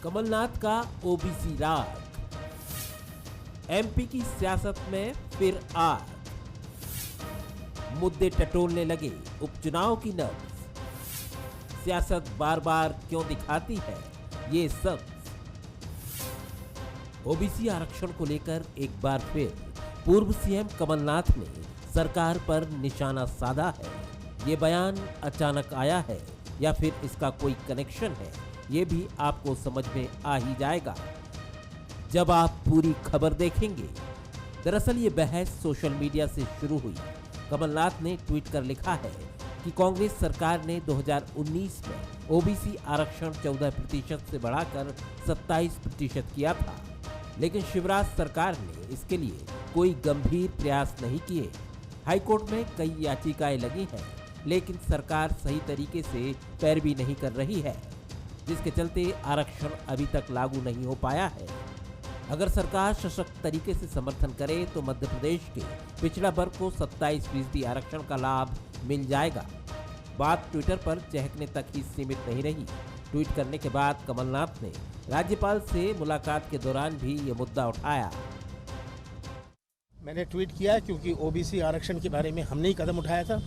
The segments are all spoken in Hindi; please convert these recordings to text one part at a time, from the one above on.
कमलनाथ का ओबीसी राज, एमपी की सियासत में फिर आग, मुद्दे टटोलने लगे उपचुनाव की नब्ज, सियासत बार बार क्यों दिखाती है ये सब। ओबीसी आरक्षण को लेकर एक बार फिर पूर्व सीएम कमलनाथ ने सरकार पर निशाना साधा है। ये बयान अचानक आया है या फिर इसका कोई कनेक्शन है, ये भी आपको समझ में आ ही जाएगा जब आप पूरी खबर देखेंगे। दरअसल ये बहस सोशल मीडिया से शुरू हुई। कमलनाथ ने ट्वीट कर लिखा है कि कांग्रेस सरकार ने 2019 में ओबीसी आरक्षण 14% से बढ़ाकर 27% किया था, लेकिन शिवराज सरकार ने इसके लिए कोई गंभीर प्रयास नहीं किए। हाईकोर्ट में कई याचिकाएं लगी हैं, लेकिन सरकार सही तरीके से पैरवी नहीं कर रही है, जिसके चलते आरक्षण अभी तक लागू नहीं हो पाया है। अगर सरकार सशक्त तरीके से समर्थन करे तो मध्य प्रदेश के पिछड़ा वर्ग को 27% आरक्षण का लाभ मिल जाएगा। बात ट्विटर पर चहकने तक ही सीमित नहीं रही। ट्वीट करने के बाद कमलनाथ ने राज्यपाल से मुलाकात के दौरान भी ये मुद्दा उठाया। मैंने ट्वीट किया क्योंकि ओबीसी आरक्षण के बारे में हमने ही कदम उठाया था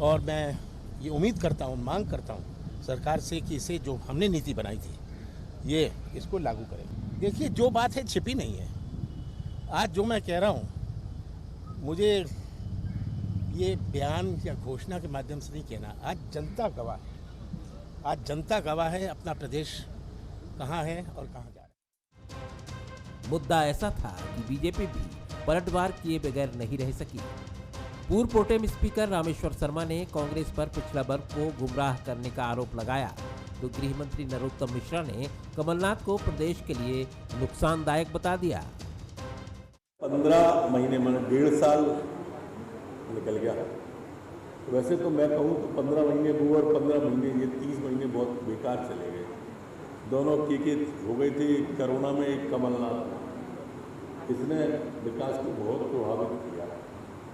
और मैं ये उम्मीद करता हूँ, मांग करता हूँ सरकार से कि इसे जो हमने नीति बनाई थी ये इसको लागू करें। देखिए, जो बात है छिपी नहीं है। आज जो मैं कह रहा हूँ, मुझे ये बयान या घोषणा के माध्यम से नहीं कहना। आज जनता गवाह है, आज जनता गवाह है अपना प्रदेश कहाँ है और कहाँ जा रहा है। मुद्दा ऐसा था कि बीजेपी भी पलटवार किए बगैर नहीं रह सकी। पूर्व प्रोटेम स्पीकर रामेश्वर शर्मा ने कांग्रेस पर पिछड़ा वर्ग को गुमराह करने का आरोप लगाया, तो गृह मंत्री नरोत्तम मिश्रा ने कमलनाथ को प्रदेश के लिए नुकसानदायक बता दिया। 15 महीने मैंने 1.5 साल निकल गया। वैसे तो मैं कहूँ तो 15 महीने वो और 15 महीने ये 30 महीने बहुत बेकार चले गए। दोनों की हो गई थी कोरोना में। कमलनाथ इसने विकास को बहुत प्रभावित किया,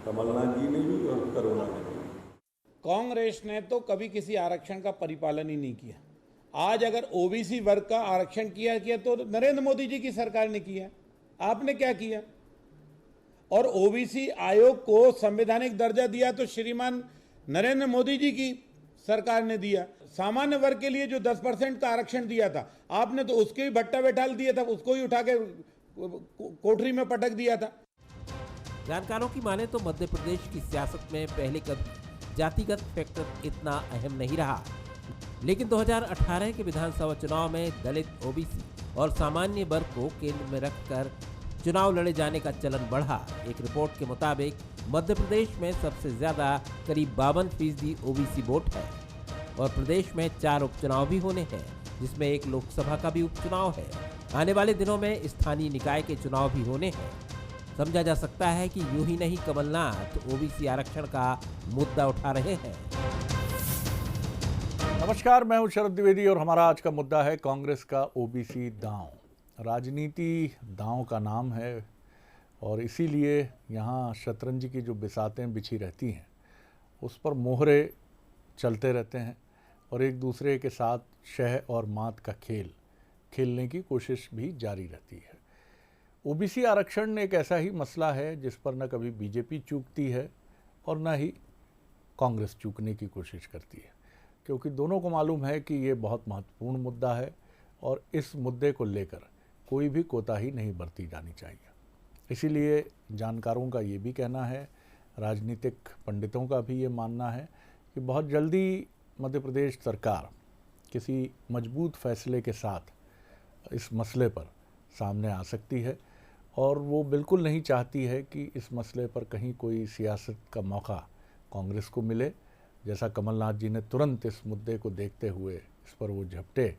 कमलनाथ जी ने भी और कोरोना ने भी। कांग्रेस ने तो कभी किसी आरक्षण का परिपालन ही नहीं किया। आज अगर ओबीसी वर्ग का आरक्षण किया तो नरेंद्र मोदी जी की सरकार ने किया। आपने क्या किया? और ओबीसी आयोग को संवैधानिक दर्जा दिया तो श्रीमान नरेंद्र मोदी जी की सरकार ने दिया। सामान्य वर्ग के लिए जो 10% का आरक्षण दिया था, आपने तो उसके भी भट्टा बैठाल दिया था, उसको ही उठा के कोठरी में पटक दिया था। जानकारों की माने तो मध्य प्रदेश की सियासत में पहले कभी जातिगत फैक्टर इतना अहम नहीं रहा, लेकिन 2018 के विधानसभा चुनाव में दलित, ओबीसी और सामान्य वर्ग को केंद्र में रखकर चुनाव लड़े जाने का चलन बढ़ा। एक रिपोर्ट के मुताबिक मध्य प्रदेश में सबसे ज्यादा करीब 52% ओबीसी वोट है और प्रदेश में 4 उपचुनाव भी होने हैं, जिसमें एक लोकसभा का भी उपचुनाव है। आने वाले दिनों में स्थानीय निकाय के चुनाव भी होने हैं। समझा जा सकता है कि यूं ही नहीं कमलनाथ ओबीसी आरक्षण का मुद्दा उठा रहे हैं। नमस्कार, मैं हूं शरद द्विवेदी और हमारा आज का मुद्दा है कांग्रेस का ओबीसी दांव। राजनीति दांव का नाम है और इसीलिए यहाँ शतरंज की जो बिसातें बिछी रहती हैं उस पर मोहरे चलते रहते हैं और एक दूसरे के साथ शह और मात का खेल खेलने की कोशिश भी जारी रहती है। ओबीसी आरक्षण एक ऐसा ही मसला है जिस पर न कभी बीजेपी चूकती है और न ही कांग्रेस चूकने की कोशिश करती है, क्योंकि दोनों को मालूम है कि ये बहुत महत्वपूर्ण मुद्दा है और इस मुद्दे को लेकर कोई भी कोताही नहीं बरती जानी चाहिए। इसीलिए जानकारों का ये भी कहना है, राजनीतिक पंडितों का भी ये मानना है कि बहुत जल्दी मध्य प्रदेश सरकार किसी मजबूत फैसले के साथ इस मसले पर सामने आ सकती है और वो बिल्कुल नहीं चाहती है कि इस मसले पर कहीं कोई सियासत का मौका कांग्रेस को मिले। जैसा कमलनाथ जी ने तुरंत इस मुद्दे को देखते हुए इस पर वो झपटे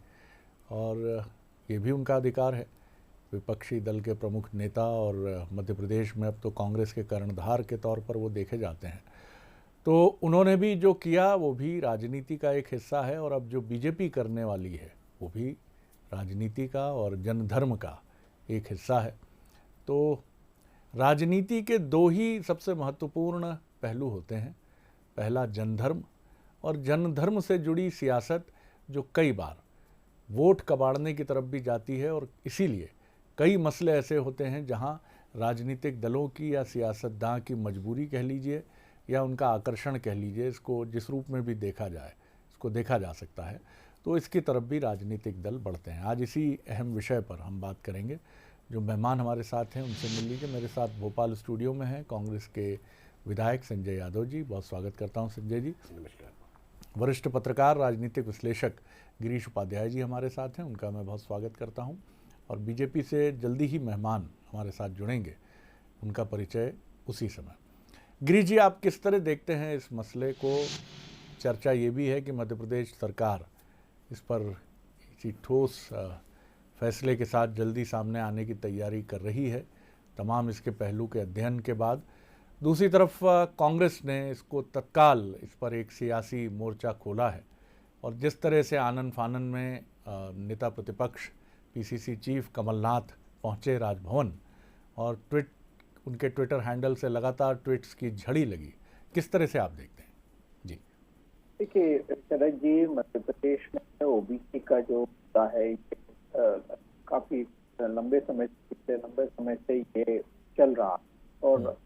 और ये भी उनका अधिकार है। विपक्षी दल के प्रमुख नेता और मध्य प्रदेश में अब तो कांग्रेस के कर्णधार के तौर पर वो देखे जाते हैं, तो उन्होंने भी जो किया वो भी राजनीति का एक हिस्सा है और अब जो बीजेपी करने वाली है वो भी राजनीति का और जनधर्म का एक हिस्सा है। तो राजनीति के 2 ही सबसे महत्वपूर्ण पहलू होते हैं। पहला जनधर्म और जनधर्म से जुड़ी सियासत जो कई बार वोट कबाड़ने की तरफ भी जाती है। और इसीलिए कई मसले ऐसे होते हैं जहां राजनीतिक दलों की या सियासतदान की मजबूरी कह लीजिए या उनका आकर्षण कह लीजिए, इसको जिस रूप में भी देखा जाए, इसको देखा जा सकता है, तो इसकी तरफ भी राजनीतिक दल बढ़ते हैं। आज इसी अहम विषय पर हम बात करेंगे। जो मेहमान हमारे साथ हैं उनसे मिल लीजिए। मेरे साथ भोपाल स्टूडियो में हैं कांग्रेस के विधायक संजय यादव जी, बहुत स्वागत करता हूं संजय जी। नमस्कार। वरिष्ठ पत्रकार राजनीतिक विश्लेषक गिरीश उपाध्याय जी हमारे साथ हैं, उनका मैं बहुत स्वागत करता हूं। और बीजेपी से जल्दी ही मेहमान हमारे साथ जुड़ेंगे, उनका परिचय उसी समय। गिरीश जी, आप किस तरह देखते हैं इस मसले को? चर्चा ये भी है कि मध्य प्रदेश सरकार इस पर किसी ठोस फैसले के साथ जल्दी सामने आने की तैयारी कर रही है, तमाम इसके पहलू के अध्ययन के बाद। दूसरी तरफ कांग्रेस ने इसको तत्काल इस पर एक सियासी मोर्चा खोला है और जिस तरह से आनन फानन में नेता प्रतिपक्ष पीसीसी चीफ कमलनाथ पहुंचे राजभवन और उनके ट्विटर हैंडल से लगातार ट्वीट्स की झड़ी लगी, किस तरह से आप देखते हैं? जी देखिए शरद जी, मध्य प्रदेश में ओबीसी का जो मुद्दा है काफी लंबे समय से ये चल रहा और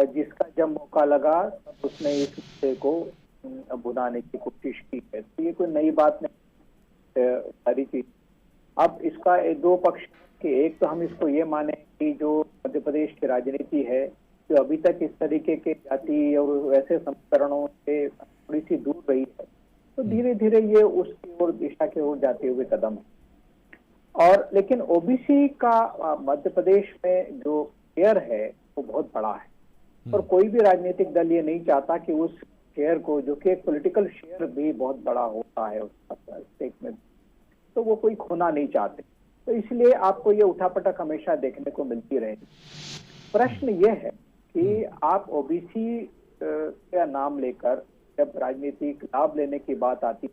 जिसका जब मौका लगा तब उसने इस मुद्दे को भुनाने की कोशिश की है। तो ये कोई नई बात नहीं, सारी चीज। अब इसका दो पक्ष के, एक तो हम इसको ये माने कि जो मध्य प्रदेश की राजनीति है जो अभी तक इस तरीके के जाति और वैसे समीकरणों से थोड़ी सी दूर रही है, तो धीरे धीरे ये उसकी ओर, दिशा की ओर जाते हुए कदम है। और लेकिन ओबीसी का मध्य प्रदेश में जो शेयर है वो बहुत बड़ा है और कोई भी राजनीतिक दल ये नहीं चाहता कि उस शेयर को, जो कि एक पॉलिटिकल शेयर भी बहुत बड़ा होता है उसका स्टेक में, तो वो कोई खोना नहीं चाहते। तो इसलिए आपको ये उठापटक हमेशा देखने को मिलती रहेगी। प्रश्न ये है कि आप ओबीसी का नाम लेकर जब राजनीतिक लाभ लेने की बात आती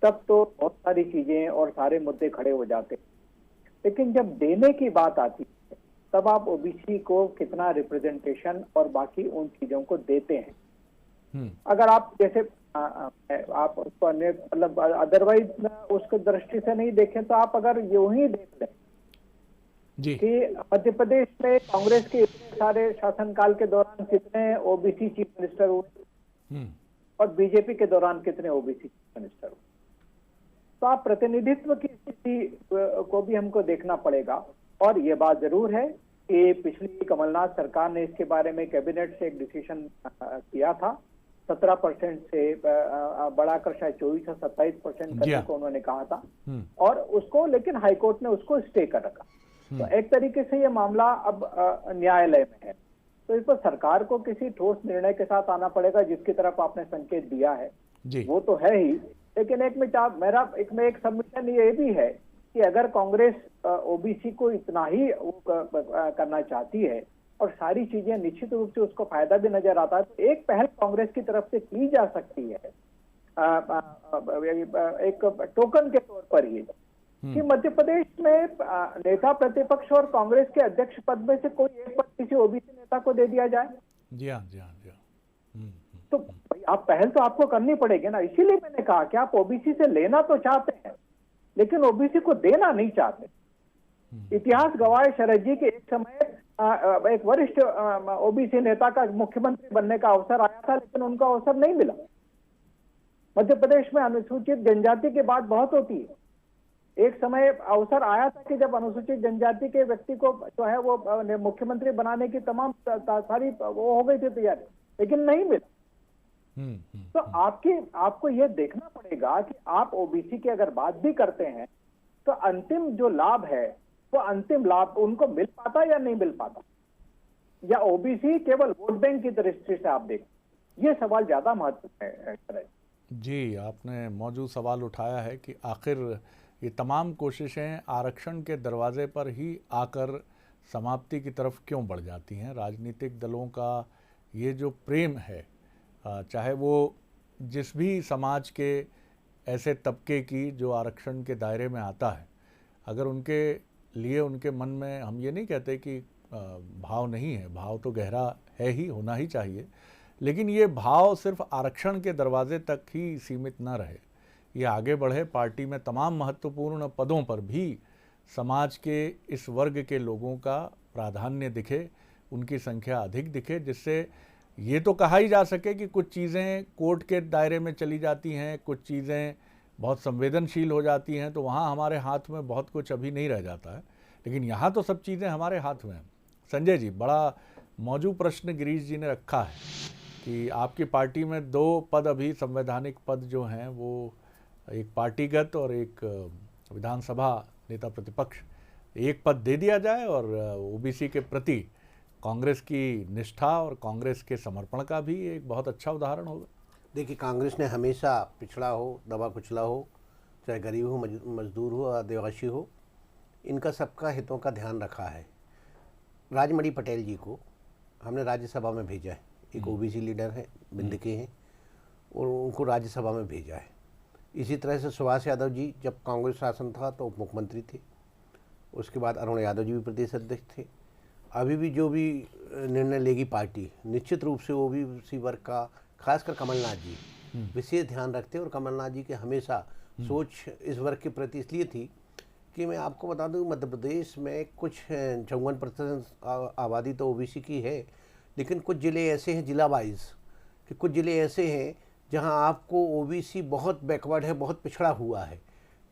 तब तो बहुत सारी चीजें और सारे मुद्दे खड़े हो जाते, लेकिन जब देने की बात आती है तब आप ओबीसी को कितना रिप्रेजेंटेशन और बाकी उन चीजों को देते हैं। अगर आप जैसे आप उसको मतलब अदरवाइज उसको दृष्टि से नहीं देखें तो आप अगर यूं ही देख लें जी कि मध्य प्रदेश में कांग्रेस के इतने सारे शासनकाल के दौरान कितने ओबीसी चीफ मिनिस्टर हुए और बीजेपी के दौरान कितने ओबीसी चीफ मिनिस्टर हुए, तो आप प्रतिनिधित्व की स्थिति को भी हमको देखना पड़ेगा। और ये बात जरूर है कि पिछली कमलनाथ सरकार ने इसके बारे में कैबिनेट से एक डिसीजन किया था, 17% से बढ़ाकर शायद 24 या 27% करने को उन्होंने कहा था और उसको, लेकिन हाईकोर्ट ने उसको स्टे कर रखा। तो एक तरीके से ये मामला अब न्यायालय में है, तो इस पर सरकार को किसी ठोस निर्णय के साथ आना पड़ेगा, जिसकी तरफ आपने संकेत दिया है वो तो है ही। लेकिन एक सबमिशन ये भी है कि अगर कांग्रेस ओबीसी को इतना ही करना चाहती है और सारी चीजें निश्चित रूप से उसको फायदा भी नजर आता है, तो एक पहल कांग्रेस की तरफ से की जा सकती है एक टोकन के तौर पर ही कि मध्य प्रदेश में नेता प्रतिपक्ष और कांग्रेस के अध्यक्ष पद में से कोई एक पद किसी ओबीसी नेता को दे दिया जाए। जी हाँ। तो आप पहल तो आपको करनी पड़ेगी ना, इसीलिए मैंने कहा कि आप ओबीसी से लेना तो चाहते हैं लेकिन ओबीसी को देना नहीं चाहते। इतिहास गवाह है शरद जी के एक समय एक वरिष्ठ ओबीसी नेता का मुख्यमंत्री बनने का अवसर आया था, लेकिन उनका अवसर नहीं मिला। मध्य प्रदेश में अनुसूचित जनजाति की बात बहुत होती है। एक समय अवसर आया था कि जब अनुसूचित जनजाति के व्यक्ति को जो है वो मुख्यमंत्री बनाने की तमाम सारी वो हो गई थी तैयारी, लेकिन नहीं मिला। तो आपको यह देखना पड़ेगा कि आप ओबीसी की अगर बात भी करते हैं तो अंतिम जो लाभ है वो अंतिम लाभ उनको मिल पाता या नहीं मिल पाता, या ओबीसी केवल वोट बैंक की दृष्टि से आप देखें, ये सवाल ज्यादा महत्वपूर्ण है। जी, आपने मौजूद सवाल उठाया है कि आखिर ये तमाम कोशिशें आरक्षण के दरवाजे पर ही आकर समाप्ति की तरफ क्यों बढ़ जाती हैं। राजनीतिक दलों का ये जो प्रेम है, चाहे वो जिस भी समाज के ऐसे तबके की जो आरक्षण के दायरे में आता है, अगर उनके लिए उनके मन में, हम ये नहीं कहते कि भाव नहीं है, भाव तो गहरा है ही, होना ही चाहिए, लेकिन ये भाव सिर्फ आरक्षण के दरवाजे तक ही सीमित न रहे। ये आगे बढ़े, पार्टी में तमाम महत्वपूर्ण पदों पर भी समाज के इस वर्ग के लोगों का प्राधान्य दिखे, उनकी संख्या अधिक दिखे, जिससे ये तो कहा ही जा सके कि कुछ चीज़ें कोर्ट के दायरे में चली जाती हैं, कुछ चीज़ें बहुत संवेदनशील हो जाती हैं, तो वहाँ हमारे हाथ में बहुत कुछ अभी नहीं रह जाता है, लेकिन यहाँ तो सब चीज़ें हमारे हाथ में हैं। संजय जी, बड़ा मौजू प्रश्न गिरीश जी ने रखा है कि आपकी पार्टी में 2 पद अभी संवैधानिक पद जो हैं वो एक पार्टीगत और एक विधानसभा नेता प्रतिपक्ष, एक पद दे दिया जाए और ओबीसी के प्रति कांग्रेस की निष्ठा और कांग्रेस के समर्पण का भी एक बहुत अच्छा उदाहरण होगा। देखिए, कांग्रेस ने हमेशा पिछड़ा हो, दबा कुचला हो, चाहे गरीब हो, मजदूर हो, आदिवासी हो, इनका सबका हितों का ध्यान रखा है। राजमणि पटेल जी को हमने राज्यसभा में भेजा है, एक ओबीसी लीडर है, बिंद के हैं, और उनको राज्यसभा में भेजा है। इसी तरह से सुभाष यादव जी जब कांग्रेस शासन था तो उप मुख्यमंत्री थे, उसके बाद अरुण यादव जी भी प्रदेश अध्यक्ष थे। अभी भी जो भी निर्णय लेगी पार्टी, निश्चित रूप से ओबीसी वर्ग का, खासकर कमलनाथ जी विशेष ध्यान रखते हैं, और कमलनाथ जी के हमेशा सोच इस वर्ग के प्रति इसलिए थी कि मैं आपको बता दूं, मध्य प्रदेश में कुछ 54% आबादी तो ओबीसी की है, लेकिन कुछ ज़िले ऐसे हैं, जिला वाइज कि कुछ ज़िले ऐसे हैं जहां आपको ओबीसी बहुत बैकवर्ड है, बहुत पिछड़ा हुआ है।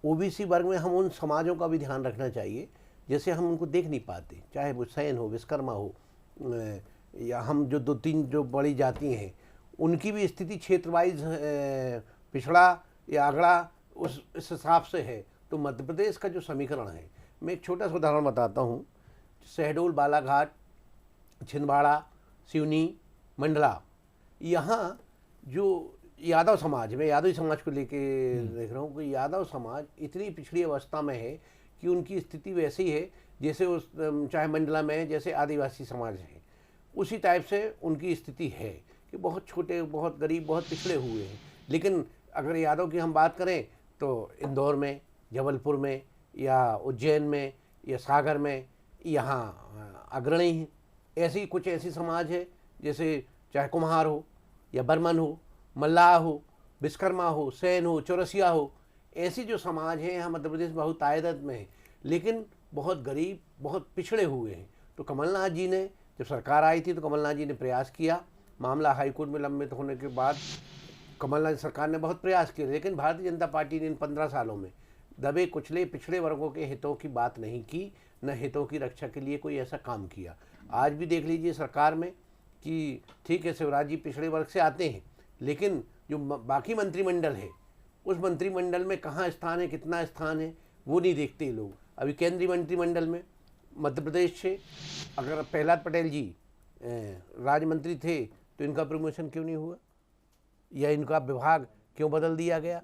ओबीसी वर्ग में हम उन समाजों का भी ध्यान रखना चाहिए जैसे हम उनको देख नहीं पाते, चाहे वो सैन हो, विश्वकर्मा हो, या हम जो 2-3 जो बड़ी जाति हैं उनकी भी स्थिति क्षेत्र वाइज पिछड़ा या अगड़ा उस इस हिसाब से है। तो मध्य प्रदेश का जो समीकरण है, मैं एक छोटा सा उदाहरण बताता हूँ। शहडोल, बालाघाट, छिंदवाड़ा, सिवनी, मंडला, यहाँ जो यादव समाज, मैं यादव समाज को लेके देख रहा हूँ कि यादव समाज इतनी पिछड़ी अवस्था में है कि उनकी स्थिति वैसी है जैसे उस चाहे मंडला में जैसे आदिवासी समाज है, उसी टाइप से उनकी स्थिति है कि बहुत छोटे, बहुत गरीब, बहुत पिछड़े हुए हैं। लेकिन अगर यादव की हम बात करें तो इंदौर में, जबलपुर में, या उज्जैन में, या सागर में यहाँ अग्रणी हैं। ऐसी कुछ ऐसी समाज है जैसे चाहे कुम्हार हो, या बर्मन हो, मल्लाह हो, विश्वकर्मा हो, सैन हो, चौरसिया हो, ऐसी जो समाज है यहाँ मध्य प्रदेश बहुत तादाद में है, लेकिन बहुत गरीब, बहुत पिछड़े हुए हैं। तो कमलनाथ जी ने जब सरकार आई थी तो कमलनाथ जी ने प्रयास किया, मामला हाईकोर्ट में लंबित होने के बाद कमलनाथ सरकार ने बहुत प्रयास किए, लेकिन भारतीय जनता पार्टी ने इन 15 सालों में दबे कुचले पिछड़े वर्गों के हितों की बात नहीं की, न हितों की रक्षा के लिए कोई ऐसा काम किया। आज भी देख लीजिए सरकार में कि ठीक है, शिवराज जी पिछड़े वर्ग से आते हैं, लेकिन जो बाकी मंत्रिमंडल है उस मंत्रिमंडल में कहाँ स्थान है, कितना स्थान है, वो नहीं देखते लोग। अभी केंद्रीय मंत्रिमंडल में मध्य प्रदेश से अगर प्रहलाद पटेल जी राज्य मंत्री थे तो इनका प्रमोशन क्यों नहीं हुआ, या इनका विभाग क्यों बदल दिया गया?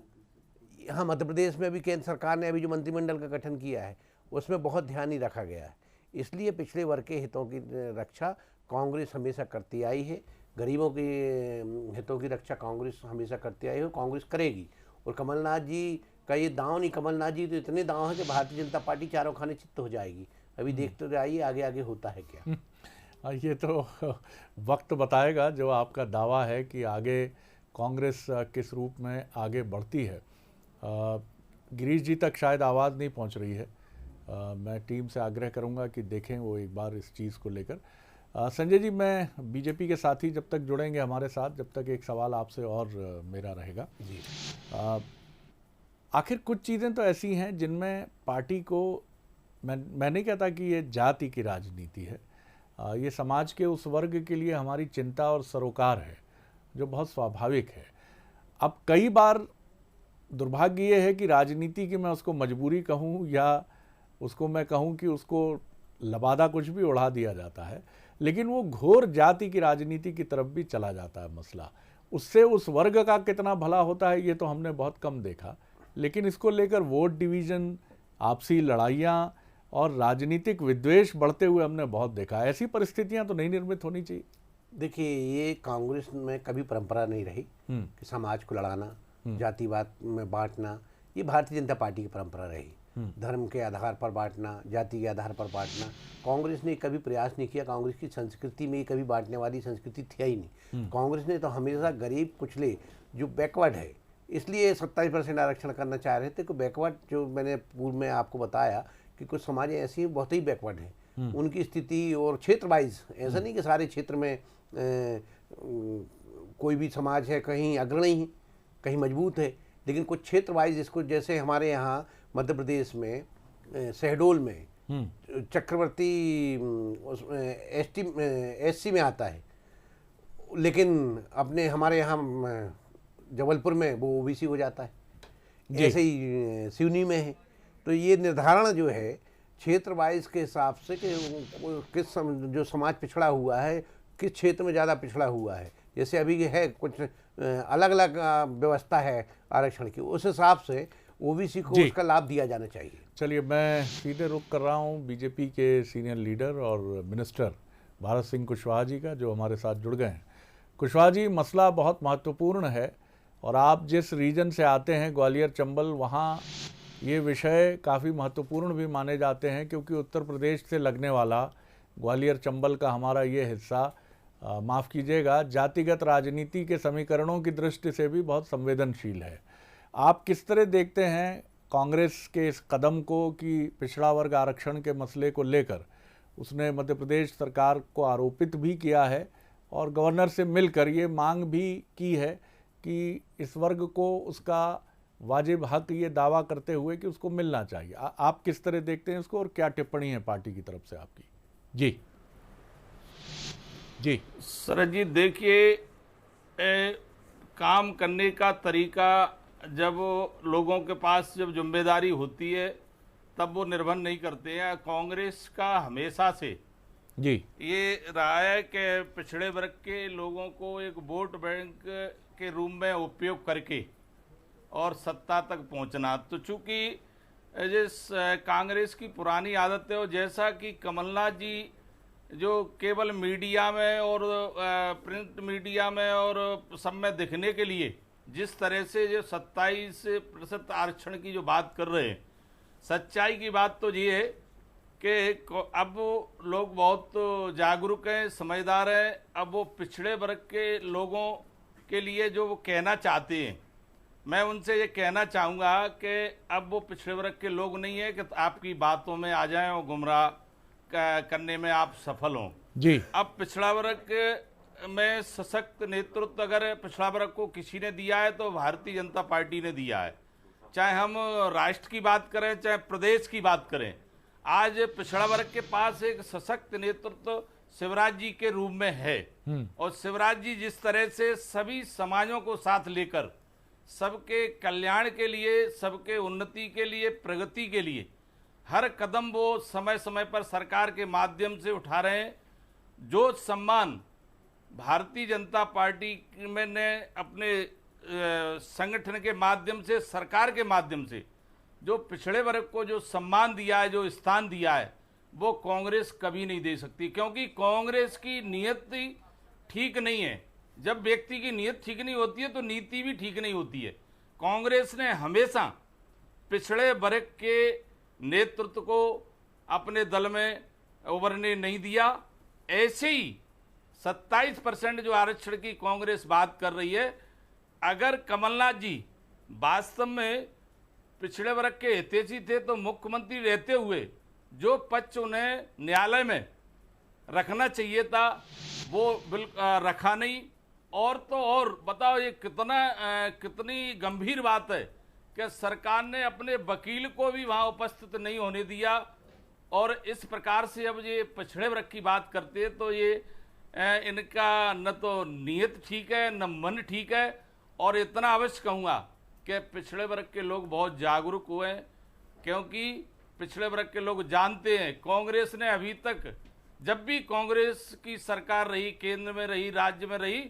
यहाँ मध्य प्रदेश में भी केंद्र सरकार ने अभी जो मंत्रिमंडल का गठन किया है उसमें बहुत ध्यान नहीं रखा गया है। इसलिए पिछड़े वर्ग के हितों की रक्षा कांग्रेस हमेशा करती आई है, गरीबों के हितों की रक्षा कांग्रेस हमेशा करती आई है, कांग्रेस करेगी। और कमलनाथ जी का ये दांव नहीं, कमलनाथ जी तो इतने दांव है कि भारतीय जनता पार्टी चारों खाने चित्त हो जाएगी। अभी देखते रहिए आगे आगे होता है क्या। ये तो वक्त बताएगा, जो आपका दावा है कि आगे कांग्रेस किस रूप में आगे बढ़ती है। गिरीश जी तक शायद आवाज़ नहीं पहुंच रही है, मैं टीम से आग्रह करूंगा कि देखें वो एक बार इस चीज़ को लेकर। संजय जी, मैं बीजेपी के साथी जब तक जुड़ेंगे हमारे साथ, जब तक एक सवाल आपसे और मेरा रहेगा जी। आखिर कुछ चीज़ें तो ऐसी हैं जिनमें पार्टी को, मैं नहीं कहता कि ये जाति की राजनीति है, ये समाज के उस वर्ग के लिए हमारी चिंता और सरोकार है जो बहुत स्वाभाविक है। अब कई बार दुर्भाग्य ये है कि राजनीति की मैं उसको मजबूरी कहूँ या उसको मैं कहूँ कि उसको लबादा कुछ भी उड़ा दिया जाता है, लेकिन वो घोर जाति की राजनीति की तरफ भी चला जाता है मसला। उससे उस वर्ग का कितना भला होता है ये तो हमने बहुत कम देखा, लेकिन इसको लेकर वोट डिवीज़न, आपसी लड़ाइयाँ और राजनीतिक विद्वेष बढ़ते हुए हमने बहुत देखा। ऐसी परिस्थितियाँ तो नहीं निर्मित होनी चाहिए। देखिए, ये कांग्रेस में कभी परंपरा नहीं रही कि समाज को लड़ाना, जातिवाद में बांटना। ये भारतीय जनता पार्टी की परंपरा रही, धर्म के आधार पर बांटना, जाति के आधार पर बांटना। कांग्रेस ने कभी प्रयास नहीं किया, कांग्रेस की संस्कृति में कभी बांटने वाली संस्कृति थी ही नहीं। कांग्रेस ने तो हमेशा गरीब कुचले जो बैकवर्ड है इसलिए 27% आरक्षण करना चाह रहे थे। कि बैकवर्ड, जो मैंने पूर्व में आपको बताया कि कुछ समाज ऐसी बहुत ही बैकवर्ड हैं, उनकी स्थिति और क्षेत्र वाइज, ऐसा नहीं कि सारे क्षेत्र में कोई भी समाज है कहीं अग्रणी है, कहीं मजबूत है, लेकिन कुछ क्षेत्र वाइज इसको, जैसे हमारे यहाँ मध्य प्रदेश में शहडोल में चक्रवर्ती SC में आता है, लेकिन अपने हमारे यहाँ जबलपुर में वो OBC हो जाता है, ऐसे ही सिवनी में है। तो ये निर्धारण जो है क्षेत्र वाइज के हिसाब से कि जो समाज पिछड़ा हुआ है किस क्षेत्र में ज़्यादा पिछड़ा हुआ है, जैसे अभी है कुछ अलग अलग व्यवस्था है आरक्षण की, उस हिसाब से OBC को उसका लाभ दिया जाना चाहिए। चलिए, मैं सीधे रुख कर रहा हूँ बीजेपी के सीनियर लीडर और मिनिस्टर भारत सिंह कुशवाहा जी का, जो हमारे साथ जुड़ गए हैं। कुशवाहा जी, मसला बहुत महत्वपूर्ण है और आप जिस रीजन से आते हैं, ग्वालियर चंबल, वहाँ ये विषय काफ़ी महत्वपूर्ण भी माने जाते हैं, क्योंकि उत्तर प्रदेश से लगने वाला ग्वालियर चंबल का हमारा ये हिस्सा, माफ़ कीजिएगा, जातिगत राजनीति के समीकरणों की दृष्टि से भी बहुत संवेदनशील है। आप किस तरह देखते हैं कांग्रेस के इस कदम को कि पिछड़ा वर्ग आरक्षण के मसले को लेकर उसने मध्य प्रदेश सरकार को आरोपित भी किया है और गवर्नर से मिलकर ये मांग भी की है कि इस वर्ग को उसका वाजिब हक, ये दावा करते हुए कि उसको मिलना चाहिए। आप किस तरह देखते हैं इसको और क्या टिप्पणी है पार्टी की तरफ से आपकी? जी जी शरद जी, देखिए, काम करने का तरीका जब लोगों के पास जब जिम्मेदारी होती है तब वो निर्भर नहीं करते हैं। कांग्रेस का हमेशा से जी ये रहा है कि पिछड़े वर्ग के लोगों को एक वोट बैंक के रूप में उपयोग करके और सत्ता तक पहुंचना। तो चूंकि जिस कांग्रेस की पुरानी आदत है, और जैसा कि कमलनाथ जी जो केवल मीडिया में और प्रिंट मीडिया में और सब में दिखने के लिए जिस तरह से जो 27% आरक्षण की जो बात कर रहे हैं, सच्चाई की बात तो ये है कि अब लोग बहुत जागरूक हैं, समझदार हैं। अब वो पिछड़े वर्ग के लोगों के लिए जो वो कहना चाहते हैं, मैं उनसे ये कहना चाहूँगा कि अब वो पिछड़े वर्ग के लोग नहीं है कि आपकी बातों में आ जाएं और गुमराह करने में आप सफल हों। जी, अब पिछड़ा वर्ग में सशक्त नेतृत्व अगर पिछड़ा वर्ग को किसी ने दिया है तो भारतीय जनता पार्टी ने दिया है। चाहे हम राष्ट्र की बात करें, चाहे प्रदेश की बात करें, आज पिछड़ा वर्ग के पास एक सशक्त नेतृत्व शिवराज जी के रूप में है। और शिवराज जी जिस तरह से सभी समाजों को साथ लेकर सबके कल्याण के लिए, सबके उन्नति के लिए, प्रगति के लिए हर कदम वो समय समय पर सरकार के माध्यम से उठा रहे हैं। जो सम्मान भारतीय जनता पार्टी में ने अपने संगठन के माध्यम से, सरकार के माध्यम से जो पिछड़े वर्ग को जो सम्मान दिया है, जो स्थान दिया है, वो कांग्रेस कभी नहीं दे सकती, क्योंकि कांग्रेस की नीयत ठीक नहीं है। जब व्यक्ति की नीयत ठीक नहीं होती है तो नीति भी ठीक नहीं होती है। कांग्रेस ने हमेशा पिछड़े वर्ग के नेतृत्व को अपने दल में उभरने नहीं दिया। ऐसे ही 27% जो आरक्षण की कांग्रेस बात कर रही है, अगर कमलनाथ जी वास्तव में पिछड़े वर्ग के हितैषी थे तो मुख्यमंत्री रहते हुए जो पक्ष उन्हें न्यायालय में रखना चाहिए था वो बिल्कुल रखा नहीं। और तो और बताओ, ये कितनी गंभीर बात है कि सरकार ने अपने वकील को भी वहां उपस्थित नहीं होने दिया। और इस प्रकार से अब ये पिछड़े वर्ग की बात करते हैं तो ये इनका न तो नीयत ठीक है, न मन ठीक है। और इतना अवश्य कहूँगा कि पिछड़े वर्ग के लोग बहुत जागरूक हुए हैं, क्योंकि पिछड़े वर्ग के लोग जानते हैं कांग्रेस ने अभी तक, जब भी कांग्रेस की सरकार रही, केंद्र में रही, राज्य में रही,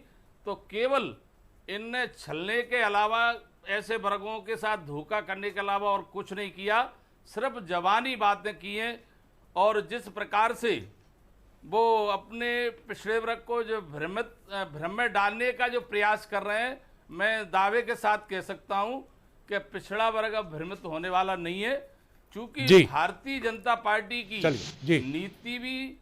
तो केवल इनने छलने के अलावा, ऐसे वर्गों के साथ धोखा करने के अलावा और कुछ नहीं किया। सिर्फ जवानी बातें की हैं। और जिस प्रकार से वो अपने पिछड़े वर्ग को जो भ्रम में डालने का जो प्रयास कर रहे हैं, मैं दावे के साथ कह सकता हूं कि पिछड़ा वर्ग अब भ्रमित होने वाला नहीं है, क्योंकि भारतीय जनता पार्टी की नीति भी,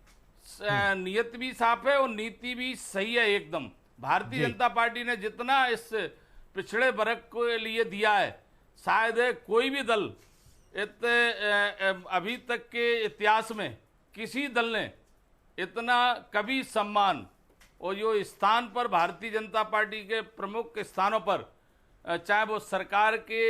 नीयत भी साफ है और नीति भी सही है एकदम। भारतीय जनता पार्टी ने जितना इस पिछड़े वर्ग के लिए दिया है, शायद कोई भी दल अभी तक के इतिहास में किसी दल ने इतना कभी सम्मान और जो स्थान पर भारतीय जनता पार्टी के प्रमुख स्थानों पर, चाहे वो सरकार के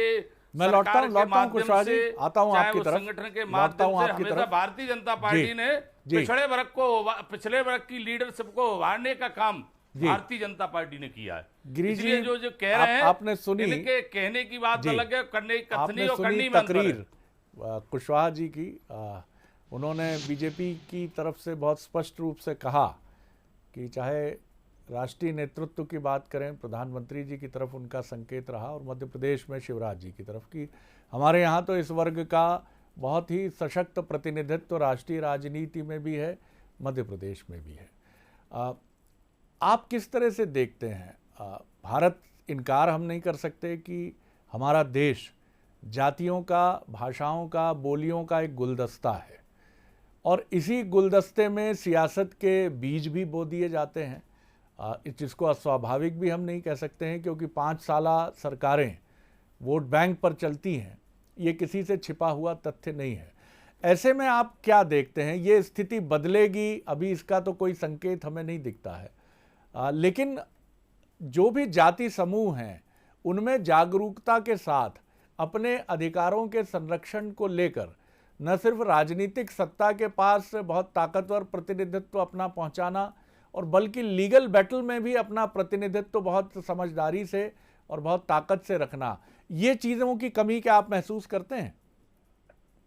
माध्यम से, चाहे वो संगठन के माध्यम से, हमेशा भारतीय जनता पार्टी ने पिछड़े वर्ग की लीडरशिप को उभारने का काम भारतीय जनता पार्टी ने किया है। इसलिए जो कह रहे हैं, आपने सुनी, इनके कहने की बात अलग है, करने आपने सुनी तकरीर कुशवाहा जी की। उन्होंने बीजेपी की तरफ से बहुत स्पष्ट रूप से कहा कि चाहे राष्ट्रीय नेतृत्व की बात करें, प्रधानमंत्री जी की तरफ उनका संकेत रहा, और मध्य प्रदेश में शिवराज जी की तरफ की हमारे यहाँ तो इस वर्ग का बहुत ही सशक्त प्रतिनिधित्व राष्ट्रीय राजनीति में भी है, मध्य प्रदेश में भी है। आप किस तरह से देखते हैं? भारत, इनकार हम नहीं कर सकते कि हमारा देश जातियों का, भाषाओं का, बोलियों का एक गुलदस्ता है, और इसी गुलदस्ते में सियासत के बीज भी बो दिए जाते हैं, जिसको अस्वाभाविक भी हम नहीं कह सकते हैं, क्योंकि 5 साला सरकारें वोट बैंक पर चलती हैं, ये किसी से छिपा हुआ तथ्य नहीं है। ऐसे में आप क्या देखते हैं, ये स्थिति बदलेगी? अभी इसका तो कोई संकेत हमें नहीं दिखता है, लेकिन जो भी जाति समूह हैं उनमें जागरूकता के साथ अपने अधिकारों के संरक्षण को लेकर न सिर्फ राजनीतिक सत्ता के पास बहुत ताकतवर प्रतिनिधित्व अपना पहुंचाना, और बल्कि लीगल बैटल में भी अपना प्रतिनिधित्व बहुत समझदारी से और बहुत ताकत से रखना, ये चीज़ों की कमी क्या आप महसूस करते हैं?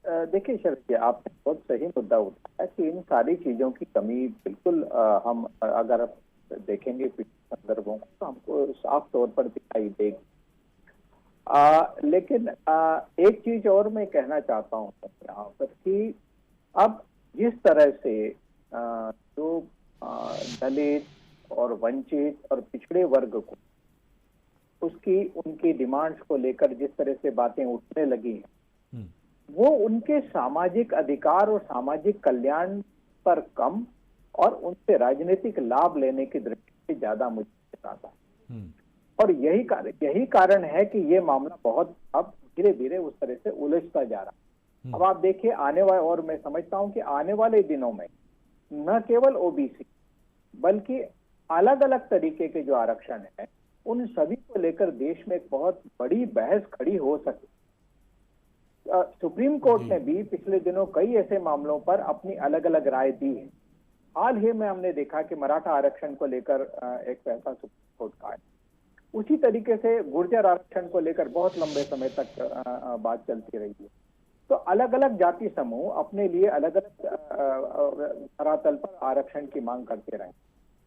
देखिए शरद जी, आपने बहुत सही मुद्दा उठाया कि इन सारी चीज़ों की कमी बिल्कुल हम अगर देखेंगे पिछले संदर्भों को तो हमको साफ तौर पर दिखाई देगी। लेकिन एक चीज और मैं कहना चाहता हूँ यहाँ पर कि अब जिस तरह से जो दलित और वंचित और पिछड़े वर्ग को उनकी डिमांड्स को लेकर जिस तरह से बातें उठने लगी हैं, वो उनके सामाजिक अधिकार और सामाजिक कल्याण पर कम और उनसे राजनीतिक लाभ लेने की दृष्टि से ज्यादा मुझे आता है। और यही कारण है कि ये मामला बहुत अब धीरे धीरे उस तरह से उलझता जा रहा है। अब आप देखिए आने वाले, और मैं समझता हूं कि आने वाले दिनों में न केवल ओबीसी बल्कि अलग अलग तरीके के जो आरक्षण है उन सभी को लेकर देश में एक बहुत बड़ी बहस खड़ी हो सकती। सुप्रीम कोर्ट ने भी पिछले दिनों कई ऐसे मामलों पर अपनी अलग अलग राय दी है। हाल ही में हमने देखा कि मराठा आरक्षण को लेकर एक फैसला सुप्रीम कोर्ट का है। उसी तरीके से गुर्जर आरक्षण को लेकर बहुत लंबे समय तक बात चलती रही है। तो अलग अलग जाति समूह अपने लिए अलग अलग धरातल पर आरक्षण की मांग करते रहे।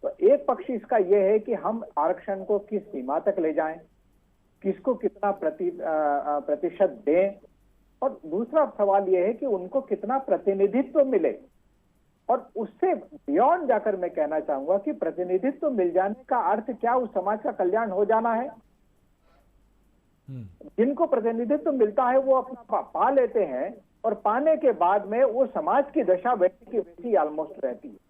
तो एक पक्ष इसका यह है कि हम आरक्षण को किस सीमा तक ले जाएं, किसको कितना प्रतिशत दें, और दूसरा सवाल यह है कि उनको कितना प्रतिनिधित्व मिले। और उससे बियॉन्ड जाकर मैं कहना चाहूंगा कि प्रतिनिधित्व मिल जाने का अर्थ क्या उस समाज का कल्याण हो जाना है? जिनको प्रतिनिधित्व मिलता है वो अपना पा लेते हैं, और पाने के बाद में वो समाज की दशा वैसी की वैसी ऑलमोस्ट रहती है।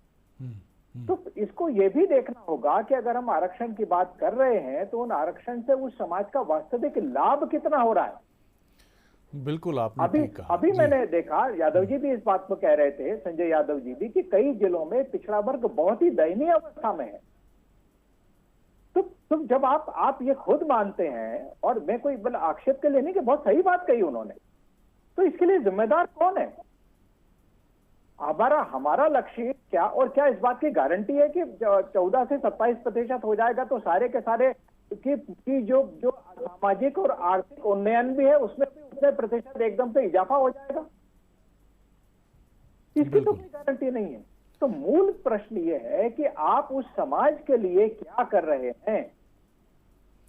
तो इसको ये भी देखना होगा कि अगर हम आरक्षण की बात कर रहे हैं तो उन आरक्षण से उस समाज का वास्तविक लाभ कितना हो रहा है। बिल्कुल, आपने कहा। अभी मैंने देखा, यादव जी भी इस बात को कह रहे थे, संजय यादव जी भी, कि कई जिलों में पिछड़ा वर्ग बहुत ही दयनीय अवस्था में है। तो जब आप ये खुद मानते हैं, और मैं कोई आक्षेप के लिए नहीं, कि बहुत सही बात कही उन्होंने, तो इसके लिए जिम्मेदार कौन है? हमारा लक्ष्य क्या, और क्या इस बात की गारंटी है कि 14 से 27% हो जाएगा तो सारे के सारे की जो सामाजिक और आर्थिक उन्नयन भी है उसमें भी उतने प्रतिशत एकदम से इजाफा हो जाएगा? इसकी तो कोई गारंटी नहीं है। तो मूल प्रश्न ये है कि आप उस समाज के लिए क्या कर रहे हैं,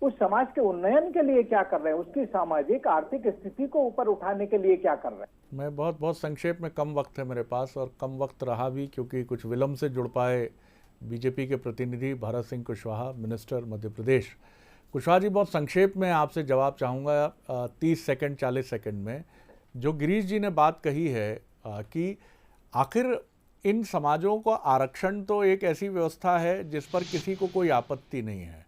उस समाज के उन्नयन के लिए क्या कर रहे हैं, उसकी सामाजिक आर्थिक स्थिति को ऊपर उठाने के लिए क्या कर रहे हैं। मैं बहुत संक्षेप में, कम वक्त है मेरे पास और कम वक्त रहा भी क्योंकि कुछ विलंब से जुड़ पाए बीजेपी के प्रतिनिधि भरत सिंह कुशवाहा, मिनिस्टर मध्य प्रदेश। कुशवाहा जी, बहुत संक्षेप में आपसे जवाब चाहूँगा 30 सेकंड 40 सेकंड में। जो गिरीश जी ने बात कही है कि आखिर इन समाजों को आरक्षण तो एक ऐसी व्यवस्था है जिस पर किसी को कोई आपत्ति नहीं है,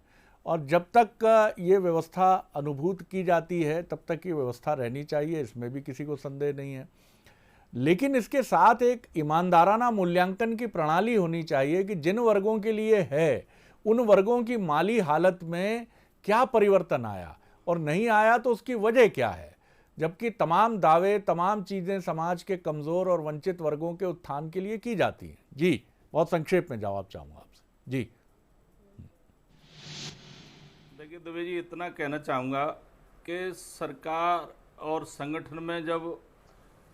और जब तक ये व्यवस्था अनुभूत की जाती है तब तक ये व्यवस्था रहनी चाहिए, इसमें भी किसी को संदेह नहीं है। लेकिन इसके साथ एक ईमानदाराना मूल्यांकन की प्रणाली होनी चाहिए कि जिन वर्गों के लिए है उन वर्गों की माली हालत में क्या परिवर्तन आया और नहीं आया तो उसकी वजह क्या है, जबकि तमाम दावे, तमाम चीज़ें समाज के कमज़ोर और वंचित वर्गों के उत्थान के लिए की जाती हैं। जी, बहुत संक्षेप में जवाब चाहूँगा आपसे। जी देखिए दुबे जी, इतना कहना चाहूँगा कि सरकार और संगठन में जब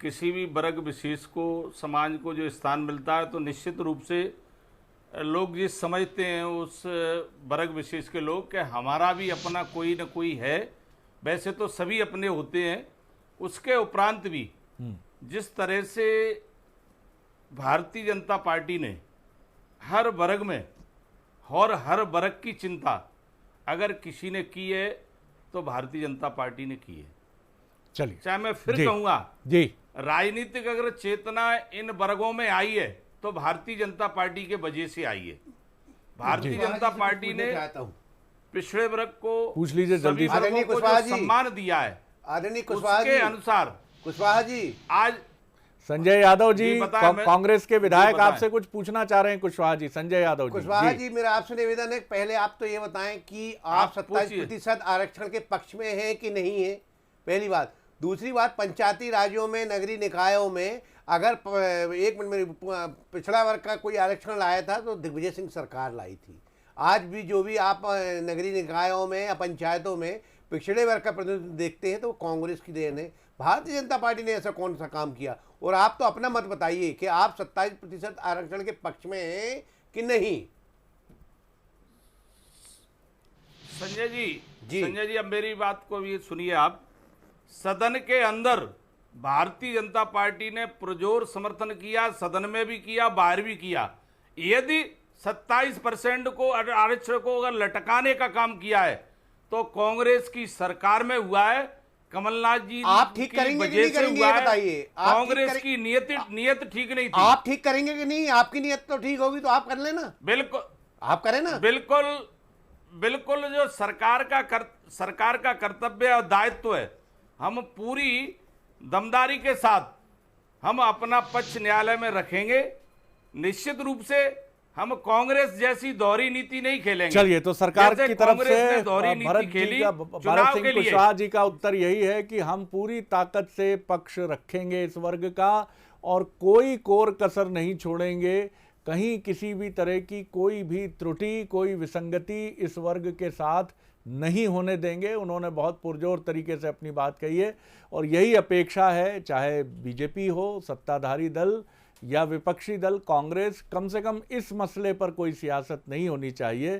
किसी भी वर्ग विशेष को, समाज को जो स्थान मिलता है तो निश्चित रूप से लोग ये समझते हैं उस वर्ग विशेष के लोग कि हमारा भी अपना कोई न कोई है। वैसे तो सभी अपने होते हैं, उसके उपरांत भी जिस तरह से भारतीय जनता पार्टी ने हर वर्ग में और हर वर्ग की चिंता अगर किसी ने की है तो भारतीय जनता पार्टी ने की है। चलिए, चाहे मैं फिर कहूँगा जी, राजनीतिक अगर चेतना इन वर्गों में आई है तो भारतीय जनता पार्टी के वजह से आई है। भारतीय जनता पार्टी ने पिछड़े वर्ग को, पूछ लीजिए जल्दी से, वर्गों को जो सम्मान दिया है आदरणीय कुशवाहा उसके अनुसार कुशवाहा जी, आज संजय यादव जी कांग्रेस के विधायक आपसे कुछ पूछना चाह रहे हैं। कुशवाहा जी, संजय यादव जी। कुशवाहा जी, मेरा आपसे निवेदन है, पहले आप तो ये बताएं कि आप 27% आरक्षण के पक्ष में हैं कि नहीं है, पहली बात। दूसरी बात, पंचायती राज्यों में, नगरीय निकायों में अगर एक मिनट में पिछड़ा वर्ग का कोई आरक्षण लाया था तो दिग्विजय सिंह सरकार लाई थी। आज भी जो भी आप नगरीय निकायों में या पंचायतों में पिछड़े वर्ग का प्रतिनिधित्व देखते हैं तो कांग्रेस की देन है। भारतीय जनता पार्टी ने ऐसा कौन सा काम किया? और आप तो अपना मत बताइए कि आप 27% आरक्षण के पक्ष में हैं कि नहीं। संजय जी, अब मेरी बात को भी सुनिए आप। सदन के अंदर भारतीय जनता पार्टी ने पुरजोर समर्थन किया, सदन में भी किया, बाहर भी किया। यदि 27% को आरक्षण को अगर लटकाने का काम किया है तो कांग्रेस की सरकार में हुआ है, कमलनाथ जी आप ठीक करेंगे कि नहीं करेंगे ये बताइए। कांग्रेस की नियत ठीक नहीं थी। आप ठीक करेंगे कि नहीं? आपकी नियत तो ठीक होगी तो आप कर लेना। बिल्कुल, आप करें ना। बिल्कुल जो सरकार का कर्तव्य और दायित्व है, हम पूरी दमदारी के साथ हम अपना पक्ष न्यायालय में रखेंगे। निश्चित रूप से हम कांग्रेस जैसी दोहरी नीति नहीं खेलेंगे। चलिए, तो सरकार की तरफ से भरत सिंह कुशवाहा जी का उत्तर यही है कि हम पूरी ताकत से पक्ष रखेंगे इस वर्ग का और कोई कोर कसर नहीं छोड़ेंगे। कहीं किसी भी तरह की कोई भी त्रुटि, कोई विसंगति इस वर्ग के साथ नहीं होने देंगे। उन्होंने बहुत पुरजोर तरीके से अपनी बात कही है और यही अपेक्षा है, चाहे बीजेपी हो, सत्ताधारी दल या विपक्षी दल कांग्रेस, कम से कम इस मसले पर कोई सियासत नहीं होनी चाहिए।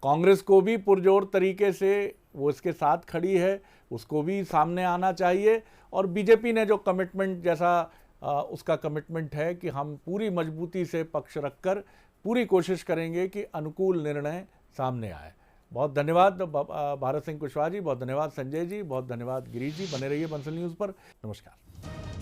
कांग्रेस को भी पुरजोर तरीके से वो इसके साथ खड़ी है, उसको भी सामने आना चाहिए। और बीजेपी ने जो कमिटमेंट जैसा उसका कमिटमेंट है कि हम पूरी मजबूती से पक्ष रखकर पूरी कोशिश करेंगे कि अनुकूल निर्णय सामने आए। बहुत धन्यवाद भारत सिंह कुशवाहा जी, बहुत धन्यवाद संजय जी, बहुत धन्यवाद गिरीश जी। बने रहिए बंसल न्यूज़ पर। नमस्कार।